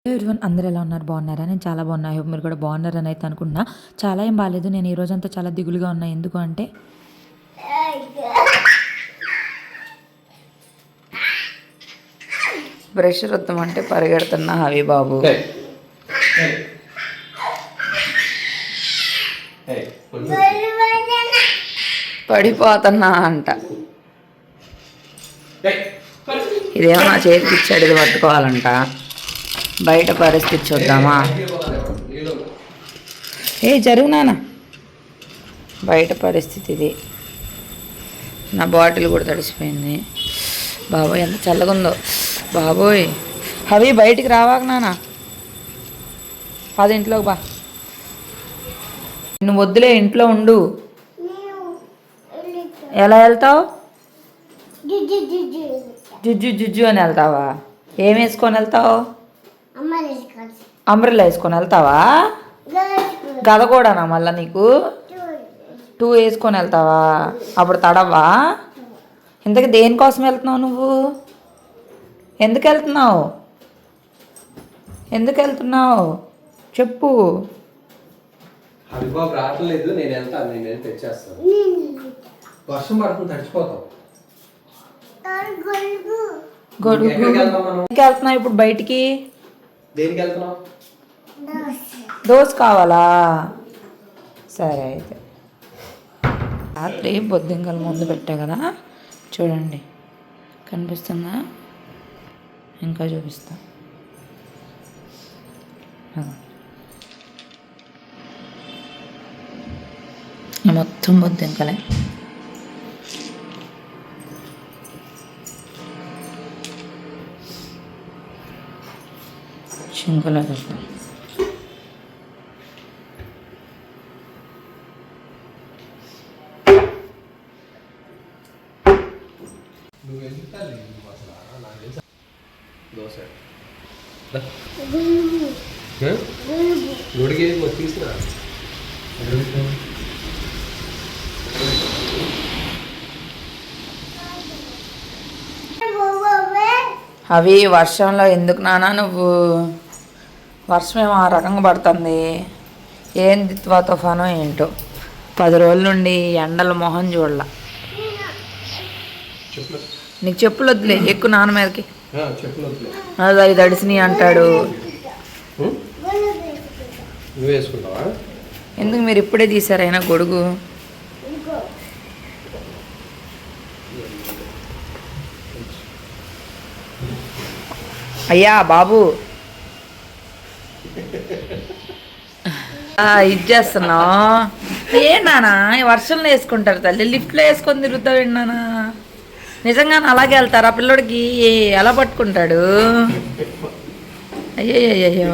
Everyone అందరూ ఎలా ఉన్నారు? బాగున్నారా? నేను చాలా బాగున్నా. ఐ హోప్ మీరు కూడా బాగున్నారని అయితే అనుకుంటున్నా. చాలా ఏం బాగాలేదు. నేను ఈ రోజంతా చాలా దిగులుగా ఉన్నా. ఎందుకు అంటే బ్రష్ రుద్దమంటే పరిగెడుతున్నా హవి బాబు. పడిపోతున్నా అంట. ఇదేమో నా చేతికి ఇచ్చాడు, ఇది పట్టుకోవాలంట. బయట పరిస్థితి చూద్దామా? జరుగునానా బయట పరిస్థితి ఇది. నా బాటిల్ కూడా తడిసిపోయింది. బాబోయ్ ఎంత చల్లగా ఉందో. బాబోయ్ అవి బయటికి రావాక నానా, 10 ఇంట్లోకి బా. నువ్వు వద్దులే, ఇంట్లో ఉండు. ఎలా వెళ్తావు? జుజ్జు జుజ్జు అని వెళ్తావా? ఏం వేసుకొని వెళ్తావు? అంబ్రెల్లా వేసుకొని వెళ్తావా? గద కూడానా మళ్ళా నీకు? 2 వేసుకొని వెళ్తావా? అప్పుడు తడవా? ఇంతకీ దేనికోసం వెళ్తున్నావు నువ్వు? ఎందుకు వెళ్తున్నావు? ఎందుకు వెళ్తున్నావు చెప్పు. అభిబాబు రావట్లేదు, నేను వెళ్తాను. నేను వెళ్ళి తెచ్చేస్తాను. వర్షం పడుతుంది, తడిచిపోతావు. వెళ్తున్నావు ఇప్పుడు బయటికి? దేనికి వెళ్తున్నావు? దోశ కావాలా? సరే అయితే. రాత్రి బొద్దింకలు ముందు పెట్టా కదా, చూడండి కనిపిస్తుందా? ఇంకా చూపిస్తా. మొత్తం బొద్దింకలే. చింకలో పెట్టా. దోశ గుడికి తీసుకురా. అవి వర్షంలో ఎందుకు నానా నువ్వు? వర్షం ఏమో ఆ రకంగా పడుతుంది. ఏం దిత్వా తుఫానో ఏంటో. 10 రోజుల నుండి ఎండల మొహం చూడాల. నీకు చెప్పులు వద్దులే, ఎక్కువ నాన్న మీదకి. అది తడిసినాయి అంటాడు. ఎందుకు మీరు ఇప్పుడే తీసారైనా గొడుగు? అయ్యా బాబు ఇది చేస్తున్నావు ఏ నానా? వర్షంలో వేసుకుంటారు తల్లి, లిఫ్ట్లో వేసుకొని తిరుగుతావు నానా? నిజంగానే అలాగే వెళ్తారా? పిల్లోడికి ఎలా పట్టుకుంటాడు? అయ్యయ్యో,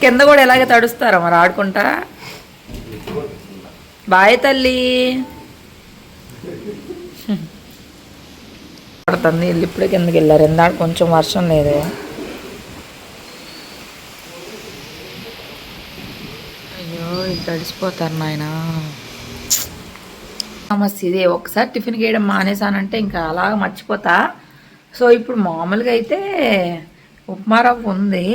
కింద కూడా ఇలాగే తడుస్తారా మరి ఆడుకుంటా? బాయ్ తల్లి. పడుతుంది, వీళ్ళు ఇప్పుడే కిందకి వెళ్ళారు. ఎందాడు కొంచెం వర్షం లేదు. అయ్యో ఇది తడిసిపోతారు నాయన. సమస్య ఇదే, ఒకసారి టిఫిన్ వేయడం మానేసానంటే ఇంకా అలాగ మర్చిపోతా. సో ఇప్పుడు మామూలుగా అయితే ఉప్మా రవ్వ ఉంది,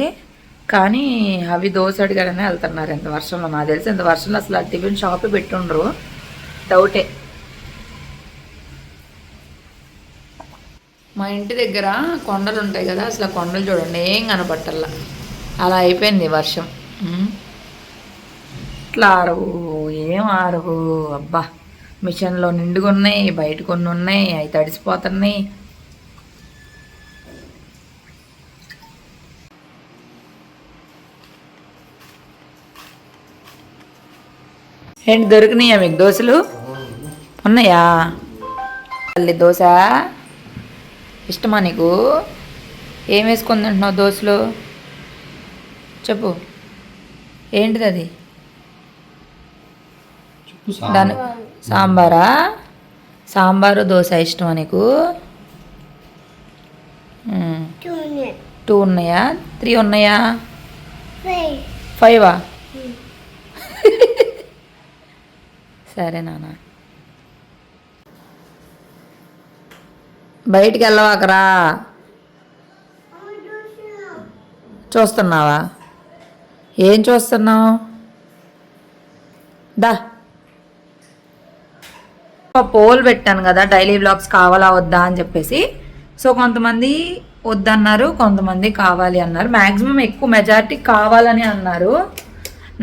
కానీ అవి దోశ అడిగారనే వెళ్తున్నారు. ఎంత వర్షంలో, నాకు తెలిసి ఎంత వర్షంలో అసలు టిఫిన్ షాపే పెట్టుండ్రు. డౌటే. మా ఇంటి దగ్గర కొండలు ఉంటాయి కదా, అసలు ఆ కొండలు చూడండి ఏం కనపట్టల్లా. అలా అయిపోయింది వర్షం. ఇట్లా ఆరవు ఏం ఆరవు. అబ్బా మిషన్లో నిండుగా ఉన్నాయి, బయట కొన్ని ఉన్నాయి, అవి తడిసిపోతున్నాయి. ఏంటి దొరికినాయా మీకు దోశలు? ఉన్నాయా? తల్లి దోశ ఇష్టమా నీకు? ఏం వేసుకొని తింటున్నావు దోశలు చెప్పు? ఏంటిది అది? దాని సాంబారా? సాంబారు దోశ ఇష్టమా నీకు? 2 ఉన్నాయా? 3 ఉన్నాయా? 5 సరే నాన్న. బయటికి వెళ్ళవాకరా. చూస్తున్నావా? ఏం చూస్తున్నావు? దా పోల్ పెట్టాను కదా, డైలీ వ్లాగ్స్ కావాలా వద్దా అని చెప్పేసి. సో కొంతమంది వద్దన్నారు, కొంతమంది కావాలి అన్నారు. మ్యాక్సిమం ఎక్కువ మెజారిటీ కావాలని అన్నారు.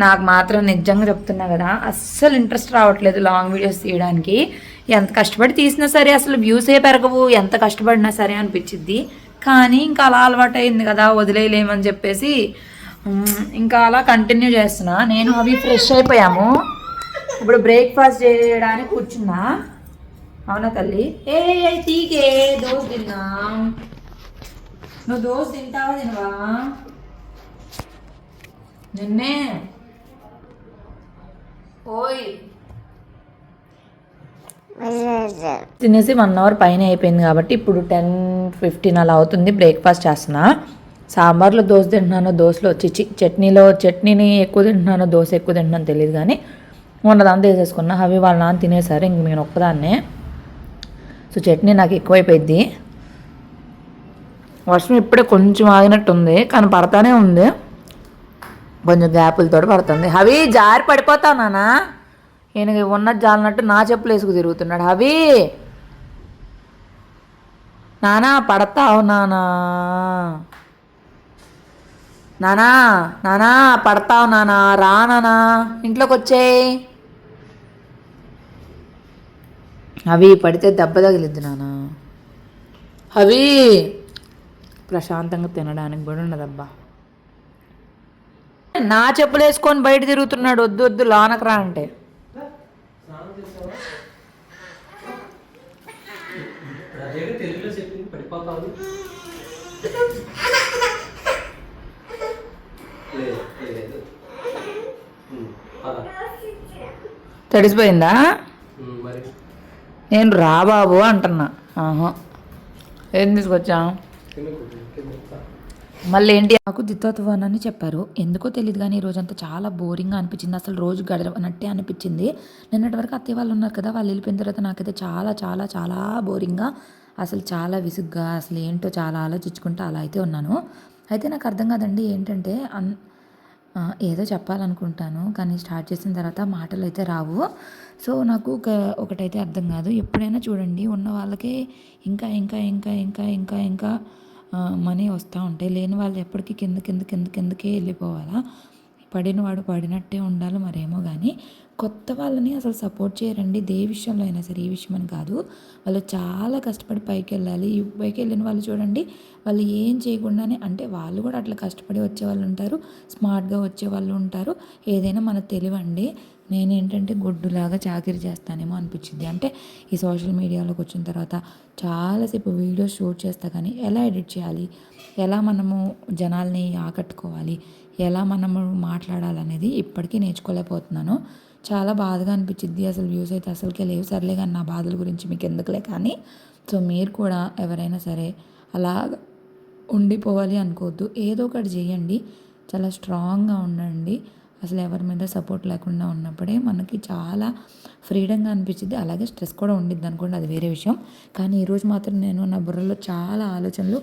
నాకు మాత్రం నిజంగా చెప్తున్నా కదా, అస్సలు ఇంట్రెస్ట్ రావట్లేదు లాంగ్ వీడియోస్ తీయడానికి. ఎంత కష్టపడి తీసినా సరే అసలు వ్యూసే పెరగవు, ఎంత కష్టపడినా సరే అనిపించిద్ది. కానీ ఇంకా అలా అలవాటు అయింది కదా, వదిలేయలేమని చెప్పేసి ఇంకా అలా కంటిన్యూ చేస్తున్నా. నేను అవి ఫ్రెష్ అయిపోయాము, ఇప్పుడు బ్రేక్ఫాస్ట్ చేయడానికి కూర్చున్నా. అవునా తల్లి? ఏ తీకే దోశ తిన్నా. నువ్వు దోశ తింటావా తినవా? నిన్నే ఓయ్ తినేసి 1 అవర్ పైన అయిపోయింది కాబట్టి ఇప్పుడు 10:15 అలా అవుతుంది. బ్రేక్ఫాస్ట్ చేస్తున్నా. సాంబార్లో దోశ తింటున్నాను, దోశలో చట్నీని ఎక్కువ తింటున్నాను, దోశ ఎక్కువ తింటున్నాను తెలియదు. కానీ ఉన్నదంతా వేసేసుకున్నా. అవి వాళ్ళ నాన్న తినేసారు, ఇంక నేను ఒక్కదాన్నే. సో చట్నీ నాకు ఎక్కువైపోయింది. వర్షం ఇప్పుడే కొంచెం ఆగినట్టుంది, కానీ పడతానే ఉంది. కొంచెం గ్యాపులతో పడుతుంది. అవి జారి పడిపోతావు నానా. ఈయనకి ఉన్నది జాలినట్టు నా చెప్పులు వేసుకు తిరుగుతున్నాడు. అవి నానా పడతావు నానా, నానా నానా పడతావు నానా, రా నానా ఇంట్లోకి వచ్చేయి. అవి పడితే దెబ్బ తగిలిద్ది నానా. అవి ప్రశాంతంగా తినడానికి కూడా ఉండదబ్బా. నా చెప్పులు వేసుకొని బయట తిరుగుతున్నాడు. వద్దు వద్దు లోనకు రా అంటే. తడిసిపోయిందా? నేను రా బాబు అంటున్నా. ఆహా ఏం తీసుకొచ్చా మళ్ళీ ఏంటి? నాకు దిత్తోత్వన్ అని చెప్పారు, ఎందుకో తెలియదు కానీ ఈ రోజంతా చాలా బోరింగ్గా అనిపించింది. అసలు రోజు గడవనట్టే అనిపించింది. నిన్నటి వరకు అత్తయ్య వాళ్ళు ఉన్నారు కదా, వాళ్ళు వెళ్ళిపోయిన తర్వాత నాకైతే చాలా చాలా చాలా బోరింగ్గా, అసలు చాలా విసుగ్గా, అసలు ఏంటో చాలా ఆలోచించుకుంటూ అలా అయితే ఉన్నాను. అయితే నాకు అర్థం కాదండి ఏంటంటే ఏదో చెప్పాలనుకుంటాను కానీ స్టార్ట్ చేసిన తర్వాత మాటలు అయితే రావు. సో నాకు ఒకటైతే అర్థం కాదు. ఎప్పుడైనా చూడండి, ఉన్న వాళ్ళకే ఇంకా ఇంకా ఇంకా ఇంకా ఇంకా ఇంకా మనీ వస్తూ ఉంటాయి, లేని వాళ్ళు ఎప్పటికీ కిందకే వెళ్ళిపోవాలా? పడినవాడు పడినట్టే ఉండాలి మరేమో. కానీ కొత్త వాళ్ళని అసలు సపోర్ట్ చేయరండి, ఏ విషయంలో అయినా సరే. ఈ విషయం అని కాదు, వాళ్ళు చాలా కష్టపడి పైకి వెళ్ళాలి. పైకి వెళ్ళిన వాళ్ళు చూడండి, వాళ్ళు ఏం చేయకుండానే, అంటే వాళ్ళు కూడా అట్లా కష్టపడి వచ్చే వాళ్ళు ఉంటారు, స్మార్ట్గా వచ్చే వాళ్ళు ఉంటారు. ఏదైనా మన తెలివండి. నేనేంటంటే గుడ్డులాగా చాకిరీ చేస్తానేమో అనిపించింది. అంటే ఈ సోషల్ మీడియాలోకి వచ్చిన తర్వాత చాలాసేపు వీడియోస్ షూట్ చేస్తా, కానీ ఎలా ఎడిట్ చేయాలి, ఎలా మనము జనాల్ని ఆకట్టుకోవాలి, ఎలా మనము మాట్లాడాలనేది ఇప్పటికీ నేర్చుకోలేకపోతున్నాను. చాలా బాధగా అనిపించింది. అసలు వ్యూస్ అయితే అసలుకే లేవు. సర్లే కానీ నా బాధల గురించి మీకు ఎందుకులే కానీ. సో మీరు కూడా ఎవరైనా సరే అలా ఉండిపోవాలి అనుకోవద్దు, ఏదో ఒకటి చేయండి, చాలా స్ట్రాంగ్గా ఉండండి. అసలు ఎవరి మీద సపోర్ట్ లేకుండా ఉన్నప్పుడే మనకి చాలా ఫ్రీడంగా అనిపించింది. అలాగే స్ట్రెస్ కూడా ఉండిద్ది అనుకోండి, అది వేరే విషయం. కానీ ఈరోజు మాత్రం నేను నా బుర్రలో చాలా ఆలోచనలు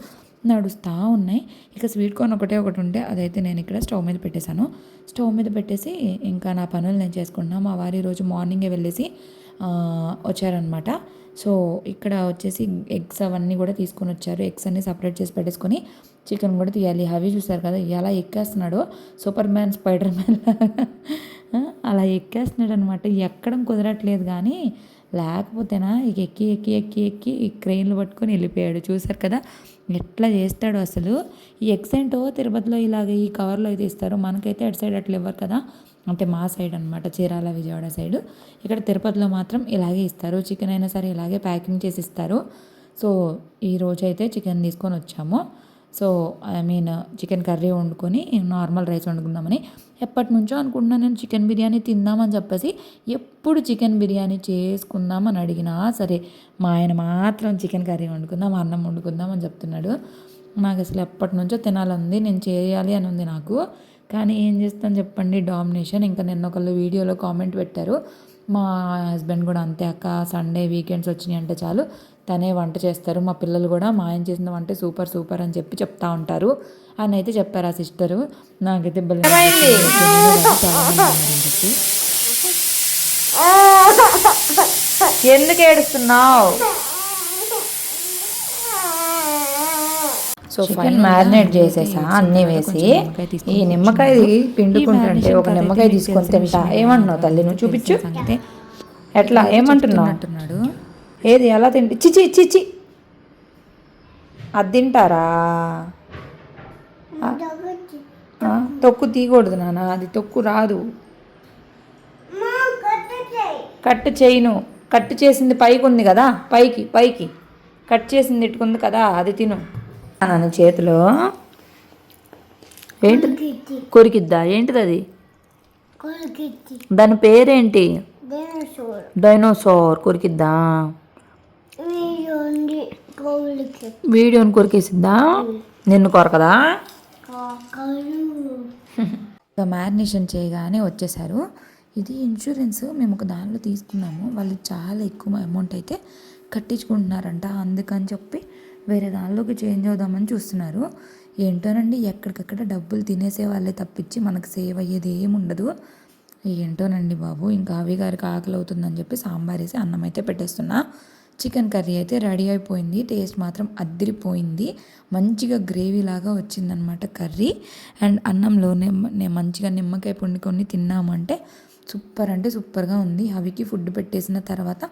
నడుస్తూ ఉన్నాయి. ఇక స్వీట్ కార్న్ ఒకటి ఉంటే అదైతే నేను ఇక్కడ స్టవ్ మీద పెట్టేశాను. స్టవ్ మీద పెట్టేసి ఇంకా నా పనులు నేను చేసుకుంటున్నాను. మా వారు ఈరోజు మార్నింగే వెళ్ళేసి వచ్చారనమాట. సో ఇక్కడ వచ్చేసి ఎగ్స్ అవన్నీ కూడా తీసుకొని వచ్చారు. ఎగ్స్ అన్నీ సపరేట్ చేసి పెట్టేసుకొని చికెన్ కూడా తీయాలి. అవి చూసారు కదా ఎలా ఎక్కేస్తున్నాడో, సూపర్ మ్యాన్, స్పైడర్ మ్యాన్ అలా ఎక్కేస్తున్నాడు అనమాట. ఎక్కడం కుదరట్లేదు కానీ లేకపోతేనా ఇక ఎక్కి ఎక్కి ఎక్కి ఎక్కి క్రెయిన్లు పట్టుకొని వెళ్ళిపోయాడు. చూసారు కదా ఎట్లా చేస్తాడు అసలు. ఈ ఎగ్స్ ఏంటో తిరుపతిలో ఇలాగ ఈ కవర్లో అయితే ఇస్తారు, మనకైతే అటు సైడ్ అట్లా ఇవ్వరు కదా, అంటే మా సైడ్ అనమాట, చీరాల విజయవాడ సైడ్. ఇక్కడ తిరుపతిలో మాత్రం ఇలాగే ఇస్తారు. చికెన్ అయినా సరే ఇలాగే ప్యాకింగ్ చేసి ఇస్తారు. సో ఈరోజు అయితే చికెన్ తీసుకొని వచ్చాము. సో చికెన్ కర్రీ వండుకొని నార్మల్ రైస్ వండుకుందామని. ఎప్పటి నుంచో అనుకుంటున్నాను నేను చికెన్ బిర్యానీ తిందామని చెప్పేసి. ఎప్పుడు చికెన్ బిర్యానీ చేసుకుందామని అడిగినా సరే మా ఆయన మాత్రం చికెన్ కర్రీ వండుకుందాం, అన్నం వండుకుందాం అని చెప్తున్నాడు. నాకు అసలు ఎప్పటి నుంచో తినాలని నేను చేయాలి అని ఉంది నాకు. కానీ ఏం చేస్తాను చెప్పండి, డామినేషన్. ఇంకా నిన్న ఒకళ్ళు వీడియోలో కామెంట్ పెట్టారు, మా హస్బెండ్ కూడా అంతే అక్క, సండే వీకెండ్స్ వచ్చినాయి అంటే చాలు తనే వంట చేస్తారు. మా పిల్లలు కూడా మా ఆయన చేసిన వంట సూపర్ సూపర్ అని చెప్పి చెప్తా ఉంటారు అని అయితే చెప్పారు ఆ సిస్టరు. నాకైతే ఎందుకు ఏడుస్తున్నావు? సో ఫైన్ మ్యారినేట్ చేసేసా అన్నీ వేసి. ఈ నిమ్మకాయ పిండుకుంటుంటే ఒక నిమ్మకాయ తీసుకొని తింటా. ఏమంటున్నావు తల్లి? నువ్వు చూపించు. ఎట్లా ఏమంటున్నాడు? ఏది ఎలా తింటే? చిచి చిచి అది తింటారా? తొక్కు తీయకూడదు నాన్న, అది తొక్కు రాదు. కట్ చేయను. కట్ చేసింది పైకి ఉంది కదా, పైకి పైకి కట్ చేసింది ఇట్టుకుంది కదా, అది తిను. నన్ను చేతిలో ఏంటి కొరికిద్దా? ఏంటిది అది? దాని పేరేంటి? డైనోసార్. కొరికిద్దా? వీడియోని కొరికేసిద్దా? నిన్ను కొరకదా? మ్యారినేషన్ చేయగానే వచ్చేసారు. ఇది ఇన్సూరెన్స్ మేము ఒక దానిలో తీసుకున్నాము. వాళ్ళు చాలా ఎక్కువ అమౌంట్ అయితే కట్టించుకుంటున్నారంట, అందుకని చెప్పి వేరే దానిలోకి చేంజ్ అవుదామని చూస్తున్నారు. ఏంటోనండి, ఎక్కడికక్కడ డబ్బులు తినేసే వాళ్ళే తప్పించి మనకు సేవ్ అయ్యేది ఏముండదు. ఏంటోనండి బాబు. ఇంకా అవి గారికి ఆకలి అవుతుందని చెప్పి సాంబార్ వేసి అన్నం అయితే పెట్టేస్తున్నా. చికెన్ కర్రీ అయితే రెడీ అయిపోయింది. టేస్ట్ మాత్రం అద్దిరిపోయింది. మంచిగా గ్రేవీ లాగా వచ్చిందనమాట కర్రీ. అండ్ అన్నంలోనే మంచిగా నిమ్మకాయ పిండుకొని తిన్నామంటే సూపర్ అంటే సూపర్గా ఉంది. అవికి ఫుడ్ పెట్టేసిన తర్వాత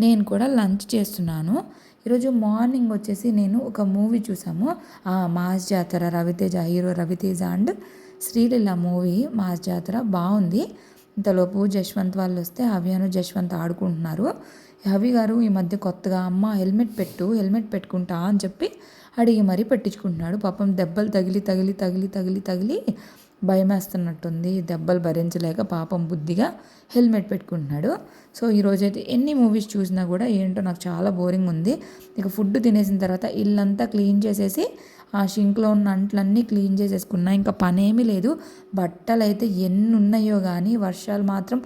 నేను కూడా లంచ్ చేస్తున్నాను. ఈరోజు మార్నింగ్ వచ్చేసి నేను ఒక మూవీ చూసాము, Mass Jathara. Ravi Teja hero, Ravi Teja and Sreeleela movie Mass Jathara బాగుంది. ఇంతలోపు జశ్వంత్ వాళ్ళు వస్తే హవ్యాను జశ్వంత్ ఆడుకుంటున్నారు. హవి గారు ఈ మధ్య కొత్తగా అమ్మ హెల్మెట్ పెట్టుకుంటా అని చెప్పి అడిగి మరీ పెట్టించుకుంటున్నాడు. పాపం దెబ్బలు తగిలి భయం వేస్తున్నట్టుంది. దెబ్బలు భరించలేక పాపం బుద్ధిగా హెల్మెట్ పెట్టుకుంటున్నాడు. సో ఈరోజైతే ఎన్ని మూవీస్ చూసినా కూడా ఏంటో నాకు చాలా బోరింగ్ ఉంది. ఇక ఫుడ్ తినేసిన తర్వాత ఇల్లంతా క్లీన్ చేసేసి ఆ షింక్లో ఉన్న అంట్లన్నీ క్లీన్ చేసేసుకున్నా. ఇంకా పనేమీ లేదు. బట్టలు అయితే ఎన్ని ఉన్నాయో కానీ వర్షాలు మాత్రం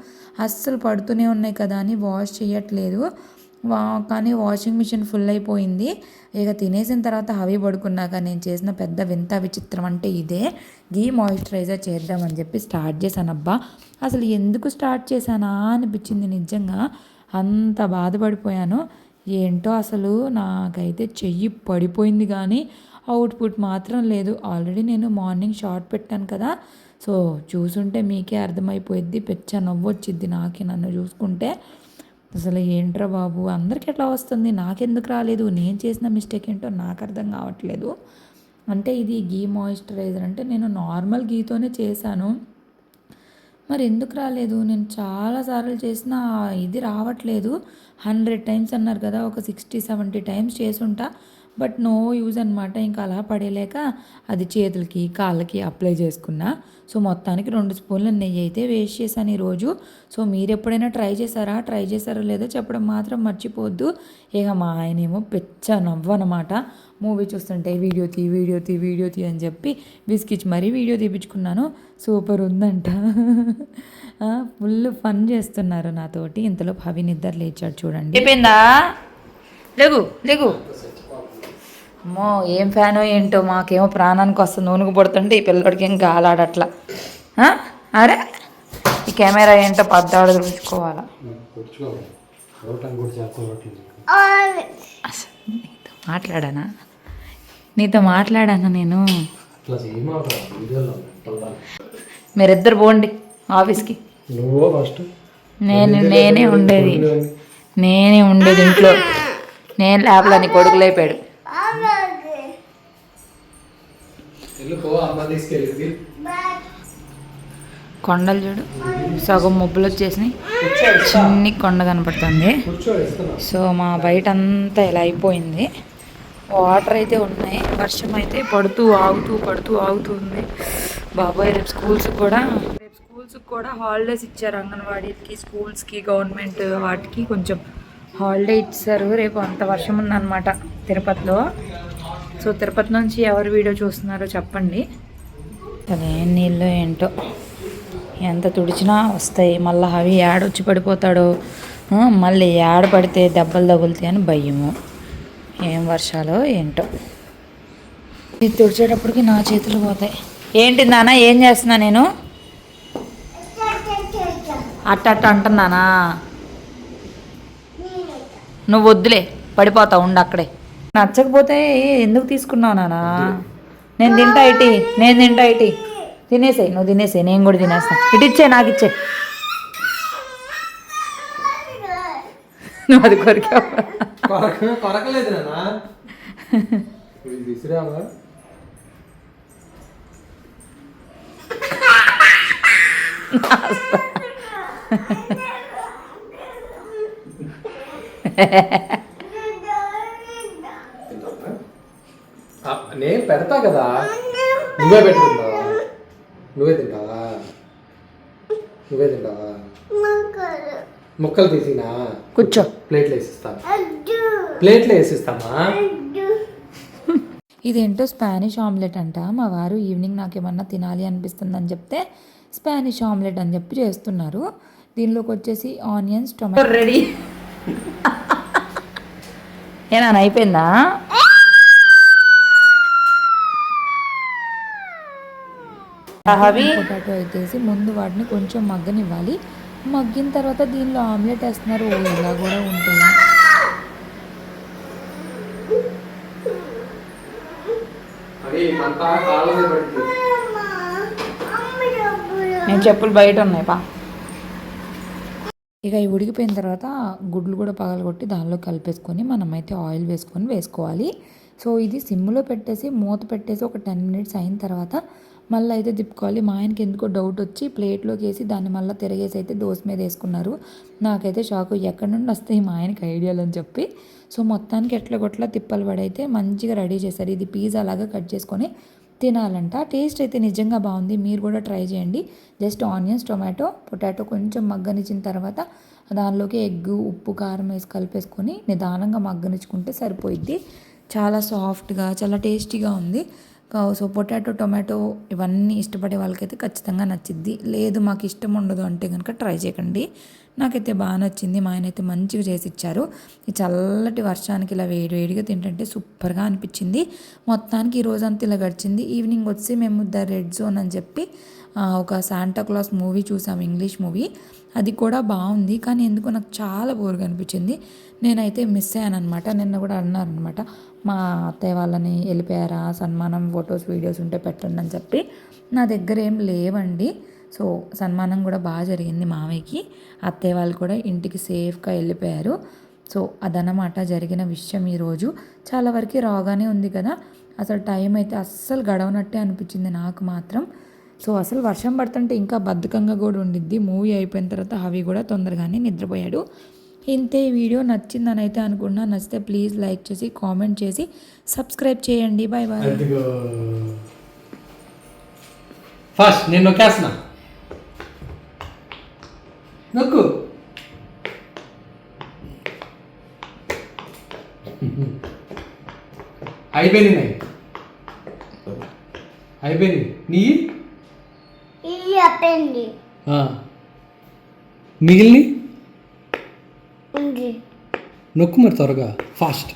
అస్సలు పడుతూనే ఉన్నాయి కదా అని వాష్ చేయట్లేదు. కానీ వాషింగ్ మిషన్ ఫుల్ అయిపోయింది. ఇక తినేసిన తర్వాత హవి పడుకున్నాక నేను చేసిన పెద్ద వింత విచిత్రం అంటే ఇదే. గీ మాయిశ్చరైజర్ చేద్దామని చెప్పి స్టార్ట్ చేశాను. అబ్బా అసలు ఎందుకు స్టార్ట్ చేశానా అనిపించింది. నిజంగా అంత బాధపడిపోయాను. ఏంటో అసలు నాకైతే చెయ్యి పడిపోయింది కానీ అవుట్పుట్ మాత్రం లేదు. ఆల్రెడీ నేను మార్నింగ్ షార్ట్ పెట్టాను కదా, సో చూసుంటే మీకే అర్థమైపోయిద్ది. నవ్వు వచ్చిద్ది నాకే నన్ను చూసుకుంటే. అసలు ఏంట్రా బాబు, అందరికి ఎట్లా వస్తుంది, నాకెందుకు రాలేదు? నేను చేసిన మిస్టేక్ ఏంటో నాకు అర్థం కావట్లేదు. అంటే ఇది గీ మాయిశ్చరైజర్ అంటే నేను నార్మల్ గీతోనే చేశాను, మరి ఎందుకు రాలేదు? నేను చాలాసార్లు చేసిన ఇది రావట్లేదు. 100 టైమ్స్ అన్నారు కదా, ఒక 60-70 టైమ్స్ చేసుంటా, బట్ నో యూజ్ అనమాట. ఇంకా అలా పడేలేక అది చేతులకి కాళ్ళకి అప్లై చేసుకున్నా. సో మొత్తానికి 2 స్పూన్ల నెయ్యి అయితే వేస్ట్ చేశాను ఈరోజు. సో మీరు ఎప్పుడైనా ట్రై చేశారో లేదో చెప్పడం మాత్రం మర్చిపోవద్దు. ఇక మా ఆయనేమో నవ్వనమాట. మూవీ చూస్తుంటే వీడియో తీ అని చెప్పి బిస్కిచ్ మరీ వీడియో తీపించుకున్నాను. సూపర్ ఉందంట. ఫుల్ ఫన్ చేస్తున్నారు నాతోటి. ఇంతలో హవి నిద్ర లేచాడు చూడండి. అయిపోయిందా? లేగు. అమ్మో ఏం ఫ్యానో ఏంటో, మాకేమో ప్రాణానికి వస్తుంది. నూనెకు పడుతుంటే ఈ పిల్లడికి ఏం గాలాడట్లా. అరే ఈ కెమెరా ఏంటో పద్దాడు చూసుకోవాలా. నీతో మాట్లాడానా నేను? మీరిద్దరు పోండి ఆఫీస్కి. నేనే ఉండేది ఇంట్లో. నేను ల్యాబ్లో నీ కొడుకులు అయిపోయాడు. కొండలు చూడు, సగం మబ్బులు వచ్చేసినాయి, చిన్ని కొండ కనపడుతుంది. సో మా బయట అంతా ఇలా అయిపోయింది. వాటర్ అయితే ఉన్నాయి, వర్షం అయితే పడుతూ ఆగుతుంది. బాబాయ్ రేపు స్కూల్స్కి కూడా హాలిడేస్ ఇచ్చారు. అంగన్వాడీకి, స్కూల్స్కి, గవర్నమెంట్ వాటికి కొంచెం హాలిడే ఇచ్చారు. రేపు అంత వర్షం ఉందన్నమాట తిరుపతిలో. సో తిరుపతి నుంచి ఎవరు వీడియో చూస్తున్నారో చెప్పండి. అదేం నీళ్ళు ఏంటో, ఎంత తుడిచినా వస్తాయి. మళ్ళీ అవి ఏడొచ్చి పడిపోతాడో, మళ్ళీ ఏడ పడితే దెబ్బలు తగులుతాయి అని భయము. ఏం వర్షాలో ఏంటో. ఇది తుడిచేటప్పటికి నా చేతులు పోతాయి. ఏంటి నాన్న ఏం చేస్తున్నా నేను? అట్ట అంటున్నానా? నువ్వు వద్దులే, పడిపోతావు, ఉండు అక్కడే. నచ్చకపోతే ఎందుకు తీసుకున్నావు నాన్న? నేను తింటా ఇటీ తినేసాయి, నువ్వు తినేసాయి, నేను కూడా తినేస్తా. ఇటు ఇచ్చే, నాకు ఇచ్చే. నువ్వు అది కొరికావు. కొరకలేదు నాన్న. విసిరావా? నేను పెడతా కదా, నువ్వే పెట్టుకుంటావా? నువ్వే తింటావా? ముక్కలు తీసినా కూర్చో. ప్లేట్లో వేసిస్తామా? ఇదేంటో స్పానిష్ ఆమ్లెట్ అంట. మా వారు ఈవినింగ్ నాకేమన్నా తినాలి అనిపిస్తుందని చెప్తే స్పానిష్ ఆమ్లెట్ అని చెప్పి చేస్తున్నారు. దీనిలోకి వచ్చేసి ఆనియన్స్, టొమాటో రెడీ. ఏనా అయిపోయిందా? పొటాటో అయితే ముందు వాటిని కొంచెం మగ్గనివ్వాలి. మగ్గిన తర్వాత దీనిలో ఆమ్లెట్ వేస్తున్నారు. ఇలా కూడా ఉంటుంది. నేను చెప్పులు బయట ఉన్నాయి పా. ఇక ఇవి ఉడికిపోయిన తర్వాత గుడ్లు కూడా పగలగొట్టి దానిలో కలిపేసుకొని మనమైతే ఆయిల్ వేసుకోవాలి. సో ఇది సిమ్లో పెట్టేసి మూత పెట్టేసి ఒక 10 minutes అయిన తర్వాత మళ్ళీ అయితే తిప్పుకోవాలి. మా ఆయనకి ఎందుకో డౌట్ వచ్చి ప్లేట్లోకి వేసి దాన్ని మళ్ళీ తిరగేసి అయితే దోశ మీద వేసుకున్నారు. నాకైతే షాక్, ఎక్కడి నుండి వస్తాయి మా ఆయనకి ఐడియాలు అని చెప్పి. సో మొత్తానికి ఎట్లా కొట్లా తిప్పలు పడైతే మంచిగా రెడీ చేశారు. ఇది పిజ్జా లాగా కట్ చేసుకొని తినాలంట. టేస్ట్ అయితే నిజంగా బాగుంది, మీరు కూడా ట్రై చేయండి. జస్ట్ ఆనియన్స్, టొమాటో, పొటాటో కొంచెం మగ్గనిచ్చిన తర్వాత దానిలోకి ఎగ్గు, ఉప్పు, కారం వేసి కలిపేసుకొని నిదానంగా మగ్గనిచ్చుకుంటే సరిపోయిద్ది. చాలా సాఫ్ట్గా, చాలా టేస్టీగా ఉంది. సో పొటాటో, టొమాటో ఇవన్నీ ఇష్టపడే వాళ్ళకైతే ఖచ్చితంగా నచ్చిద్ది. లేదు మాకు ఇష్టం ఉండదు అంటే కనుక ట్రై చేయకండి. నాకైతే బాగా నచ్చింది. మా ఆయన అయితే మంచిగా చేసి ఇచ్చారు. ఈ చల్లటి వర్షానికి ఇలా వేడివేడిగా తింటుంటే సూపర్గా అనిపించింది. మొత్తానికి ఈ రోజంతా ఇలా గడిచింది. ఈవినింగ్ వచ్చి మేము ద రెడ్ జోన్ అని చెప్పి ఒక శాంటాక్లాస్ మూవీ చూసాం, ఇంగ్లీష్ మూవీ. అది కూడా బాగుంది, కానీ ఎందుకో నాకు చాలా బోర్గా అనిపించింది. నేనైతే మిస్ అయ్యాను అనమాట. నిన్న కూడా అన్నారనమాట, మా అత్తయ్య వాళ్ళని వెళ్ళిపోయారా, సన్మానం ఫొటోస్ వీడియోస్ ఉంటే పెట్టండి అని చెప్పి. నా దగ్గర ఏం లేవండి. సో సన్మానం కూడా బాగా జరిగింది మావయ్యకి. అత్తయ్య వాళ్ళు కూడా ఇంటికి సేఫ్గా వెళ్ళిపోయారు. సో అదనమాట జరిగిన విషయం. ఈరోజు చాలా వరకు రాగానే ఉంది కదా, అసలు టైం అయితే అస్సలు గడవనట్టే అనిపించింది నాకు మాత్రం. సో అసలు వర్షం పడుతుంటే ఇంకా బద్ధకంగా కూడా ఉండిద్ది. మూవీ అయిపోయిన తర్వాత హవి కూడా తొందరగానే నిద్రపోయాడు. ఇంతే. వీడియో నచ్చిందని అయితే అనుకున్నా. నచ్చితే ప్లీజ్ లైక్ చేసి కామెంట్ చేసి సబ్స్క్రైబ్ చేయండి. Bye bye. ఫస్ట్ నేను నొక్కేస్తున్నా, నొక్కు. అయిపోయింది నీ మిగిలిని నొక్కు మరి త్వరగా. ఫాస్ట్.